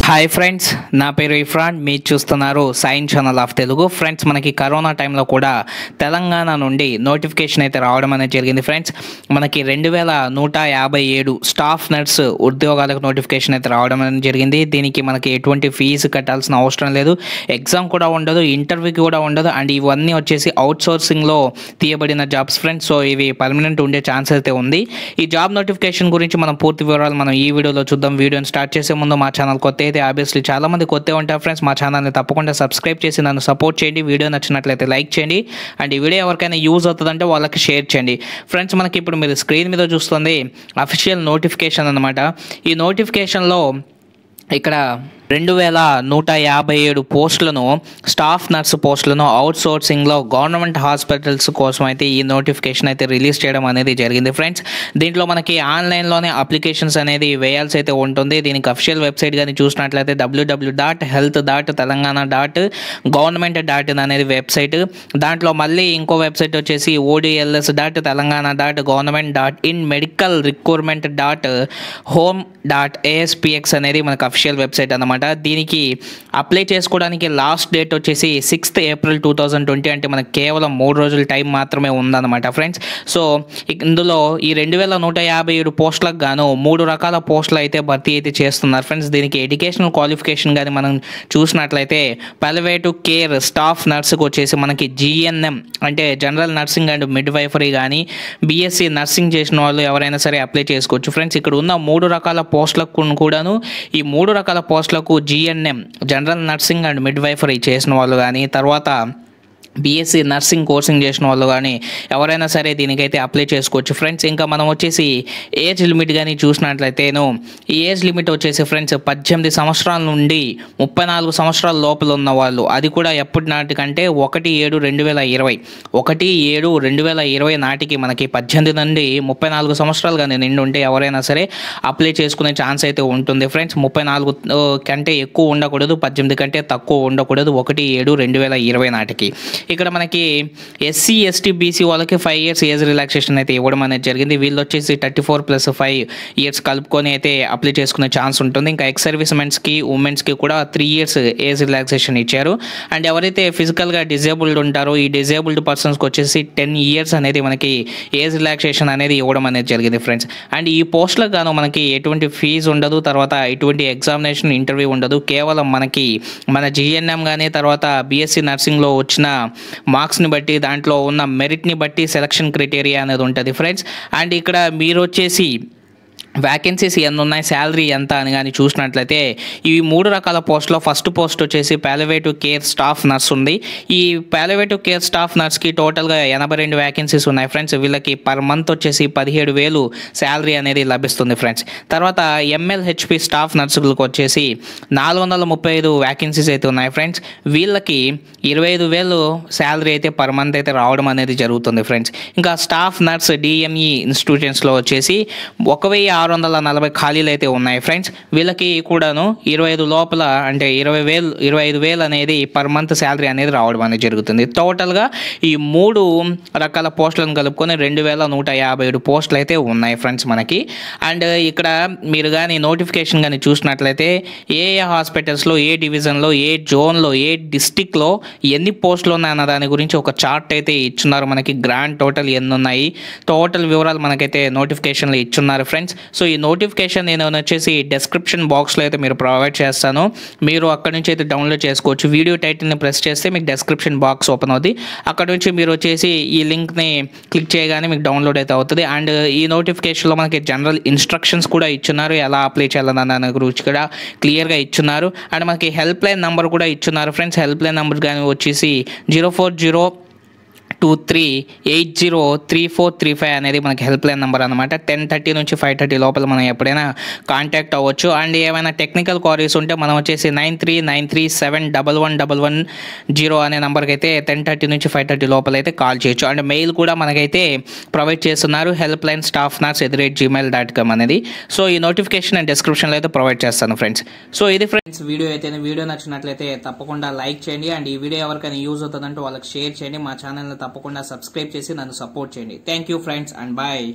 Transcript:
Hi friends, నా పేరు ఇఫ్రాన్. మీరు చూస్తున్నారు science channel of Telugu. Friends, మనకి కరోనా టైంలో కూడా తెలంగాణ నుండి నోటిఫికేషన్ అయితే రావడం అనేది జరిగింది. ఫ్రెండ్స్, మనకి 2157 స్టాఫ్ నర్స్ ఉద్యోగాలకు నోటిఫికేషన్ అయితే రావడం అనేది జరిగింది. దీనికి మనకి ఎటువంటి ఫీజు కట్టాల్సిన అవసరం లేదు, ఎగ్జామ్ కూడా ఉండదు, ఇంటర్వ్యూకి కూడా ఉండదు. అండ్ ఇవన్నీ వచ్చేసి అవుట్ సోర్సింగ్లో తీయబడిన జాబ్స్ ఫ్రెండ్స్. సో ఇవి పర్మనెంట్ ఉండే ఛాన్స్ అయితే ఉంది. ఈ జాబ్ నోటిఫికేషన్ గురించి మనం పూర్తి వివరాలు మనం ఈ వీడియోలో చూద్దాం. వీడియోని స్టార్ట్ చేసే ముందు మా ఛానల్ కొత్త అయితే ఆబ్వియస్లీ చాలా మంది కొత్త ఉంటారు ఫ్రెండ్స్. మా ఛానల్ని తప్పకుండా సబ్స్క్రైబ్ చేసి నన్ను సపోర్ట్ చేయండి. వీడియో నచ్చినట్లయితే లైక్ చేయండి. అండ్ ఈ వీడియో ఎవరికైనా యూజ్ అవుతుందంటే వాళ్ళకి షేర్ చేయండి. ఫ్రెండ్స్, మనకి ఇప్పుడు మీరు స్క్రీన్ మీద చూస్తుంది అఫీషియల్ నోటిఫికేషన్ అనమాట. ఈ నోటిఫికేషన్లో ఇక్కడ 2157 పోస్టులను, స్టాఫ్ నర్స్ పోస్టులను అవుట్ సోర్సింగ్లో గవర్నమెంట్ హాస్పిటల్స్ కోసం అయితే ఈ నోటిఫికేషన్ అయితే రిలీజ్ చేయడం అనేది జరిగింది ఫ్రెండ్స్. దీంట్లో మనకి ఆన్లైన్లోనే అప్లికేషన్స్ అనేది వేయాల్సి అయితే ఉంటుంది. దీనికి అఫీషియల్ వెబ్సైట్ కానీ చూసినట్లయితే www.health.telangana.government.in అనేది వెబ్సైట్. దాంట్లో మళ్ళీ ఇంకో వెబ్సైట్ వచ్చేసి odls.telangana.government.in మెడికల్ రిక్రూట్మెంట్ home.aspx అనేది మనకు అఫీషియల్ వెబ్సైట్ అన్నమాట. దీనికి అప్లై చేసుకోవడానికి లాస్ట్ డేట్ వచ్చేసి 6th April 2020, అంటే మనకు కేవలం 3 రోజుల టైం మాత్రమే ఉందన్నమాట ఫ్రెండ్స్. సో ఇందులో ఈ 2157 పోస్టులకు గాను 3 రకాల పోస్టులు అయితే భర్తీ అయితే చేస్తున్నారు ఫ్రెండ్స్. దీనికి ఎడ్యుకేషనల్ క్వాలిఫికేషన్ కానీ మనం చూసినట్లయితే పాలియేటివ్ కేర్ స్టాఫ్ నర్సుకు వచ్చేసి మనకి GNM అంటే జనరల్ నర్సింగ్ అండ్ మిడ్ వైఫరీ కానీ, BSc నర్సింగ్ చేసిన వాళ్ళు ఎవరైనా సరే అప్లై చేసుకోవచ్చు ఫ్రెండ్స్. ఇక్కడ ఉన్న 3 రకాల పోస్టులకు కూడాను ఈ 3 రకాల పోస్టులకు GNM general nursing and midwifery చేసిన వాళ్ళు కానీ, తర్వాత BSc నర్సింగ్ కోర్సింగ్ చేసిన వాళ్ళు కానీ ఎవరైనా సరే దీనికైతే అప్లై చేసుకోవచ్చు ఫ్రెండ్స్. ఇంకా మనం వచ్చేసి ఏజ్ లిమిట్ కానీ చూసినట్లయితేను ఈ ఏజ్ లిమిట్ వచ్చేసి ఫ్రెండ్స్ 18 సంవత్సరాల నుండి 34 సంవత్సరాల లోపల ఉన్న వాళ్ళు, అది కూడా ఎప్పటి నాటికంటే 1/7/2020 నాటికి మనకి 18 నుండి 34 సంవత్సరాలు కానీ నిండి ఉంటే ఎవరైనా సరే అప్లై చేసుకునే ఛాన్స్ అయితే ఉంటుంది ఫ్రెండ్స్. 34 కంటే ఎక్కువ ఉండకూడదు, 18 కంటే తక్కువ ఉండకూడదు 1/7/2020 నాటికి. ఇక్కడ మనకి SC ST BC వాళ్ళకి 5 years ఏజ్ రిలాక్సేషన్ అయితే ఇవ్వడం అనేది జరిగింది. వీళ్ళు వచ్చేసి 34 + 5 years కలుపుకొని అయితే అప్లై చేసుకునే ఛాన్స్ ఉంటుంది. ఇంకా ఎక్స్ సర్వీస్ మెన్స్కి, ఉమెన్స్కి కూడా 3 years ఏజ్ రిలాక్సేషన్ ఇచ్చారు. అండ్ ఎవరైతే ఫిజికల్గా డిజేబుల్డ్ ఉంటారో ఈ డిజేబుల్డ్ పర్సన్స్కి వచ్చేసి 10 years అనేది మనకి ఏజ్ రిలాక్సేషన్ అనేది ఇవ్వడం అనేది జరిగింది ఫ్రెండ్స్. అండ్ ఈ పోస్టులకు గాను మనకి ఎటువంటి ఫీజు ఉండదు, తర్వాత ఎటువంటి ఎగ్జామినేషన్ ఇంటర్వ్యూ ఉండదు. కేవలం మనకి మన GNM కానీ, తర్వాత BSc నర్సింగ్లో వచ్చిన మార్క్స్ని బట్టి, దాంట్లో ఉన్న మెరిట్ని బట్టి సెలక్షన్ క్రైటీరియా అనేది ఉంటుంది ఫ్రెండ్స్. అండ్ ఇక్కడ మీరు వచ్చేసి వ్యాకెన్సీస్ ఎన్ని ఉన్నాయి, శాలరీ ఎంత అని కానీ చూసినట్లయితే ఈ 3 రకాల పోస్టులో ఫస్ట్ పోస్ట్ వచ్చేసి పాలియేటివ్ కేర్ స్టాఫ్ నర్స్ ఉంది. ఈ పాలియేటివ్ కేర్ స్టాఫ్ నర్స్కి టోటల్గా 82 వ్యాకెన్సీస్ ఉన్నాయి ఫ్రెండ్స్. వీళ్ళకి పర్ మంత్ వచ్చేసి 17,000 శాలరీ అనేది లభిస్తుంది ఫ్రెండ్స్. తర్వాత MLHP స్టాఫ్ నర్సులకు వచ్చేసి 435 వ్యాకెన్సీస్ అయితే ఉన్నాయి ఫ్రెండ్స్. వీళ్ళకి 25,000 శాలరీ అయితే పర్ మంత్ అయితే రావడం అనేది జరుగుతుంది ఫ్రెండ్స్. ఇంకా స్టాఫ్ నర్స్ DME ఇన్స్టిట్యూషన్స్లో వచ్చేసి 1,640 ఖాళీలు అయితే ఉన్నాయి ఫ్రెండ్స్. వీళ్ళకి కూడాను 25 లోపల అంటే 25,000 అనేది పర్ మంత్ శాలరీ అనేది రావడం అనేది జరుగుతుంది. టోటల్గా ఈ 3 రకాల పోస్టులను కలుపుకొని 2157 పోస్టులు అయితే ఉన్నాయి ఫ్రెండ్స్ మనకి. అండ్ ఇక్కడ మీరు కానీ నోటిఫికేషన్ కానీ చూసినట్లయితే ఏ హాస్పిటల్స్లో, ఏ డివిజన్లో, ఏ జోన్లో, ఏ డిస్టిక్లో ఎన్ని పోస్టులు ఉన్నాయి అన్న దాని గురించి ఒక చార్ట్ అయితే ఇచ్చున్నారు మనకి. గ్రాండ్ టోటల్ ఎన్ని ఉన్నాయి, టోటల్ వివరాలు మనకైతే నోటిఫికేషన్లో ఇచ్చున్నారు ఫ్రెండ్స్. సో ఈ నోటిఫికేషన్ నేను వచ్చేసి డిస్క్రిప్షన్ బాక్స్లో అయితే మీరు ప్రొవైడ్ చేస్తాను, మీరు అక్కడ నుంచి అయితే డౌన్లోడ్ చేసుకోవచ్చు. వీడియో టైటిల్ని ప్రెస్ చేస్తే మీకు డిస్క్రిప్షన్ బాక్స్ ఓపెన్ అవుతుంది. అక్కడ నుంచి మీరు వచ్చేసి ఈ లింక్ని క్లిక్ చేయగానే మీకు డౌన్లోడ్ అయితే అవుతుంది. అండ్ ఈ నోటిఫికేషన్లో మనకి జనరల్ ఇన్స్ట్రక్షన్స్ కూడా ఇచ్చున్నారు, ఎలా అప్లై చేయాలన్న దాని గురించి కూడా క్లియర్గా ఇచ్చున్నారు. అండ్ మనకి హెల్ప్ లైన్ నెంబర్ కూడా ఇచ్చున్నారు ఫ్రెండ్స్. హెల్ప్ లైన్ నెంబర్ కానీ వచ్చేసి 04023803435 అనేది మనకి హెల్ప్ లైన్ నెంబర్ అనమాట. 10:30 నుంచి 5:30 లోపల మనం ఎప్పుడైనా కాంటాక్ట్ అవ్వచ్చు. అండ్ ఏమైనా టెక్నికల్ క్వారీస్ ఉంటే మనం వచ్చేసి 9393711110 అనే నెంబర్కి అయితే 10:30 నుంచి 5:30 లోపల అయితే కాల్ చేయొచ్చు. అండ్ మెయిల్ కూడా మనకైతే ప్రొవైడ్ చేస్తున్నారు, helplinestaffnurse@gmail.com అనేది. సో ఈ నోటిఫికేషన్ అండ్ డిస్క్రిప్షన్లో అయితే ప్రొవైడ్ చేస్తాను ఫ్రెండ్స్. సో ఇది ఫ్రెండ్స్ వీడియో అయితే. వీడియో నచ్చినట్లయితే తప్పకుండా లైక్ చేయండి. అండ్ ఈ వీడియో ఎవరికైనా యూజ్ అవుతుందంటే వాళ్ళకి షేర్ చేయండి. మా ఛానల్ని తప్పకుండా సబ్స్క్రైబ్ చేసి నన్ను సపోర్ట్ చేయండి. Thank you friends and bye.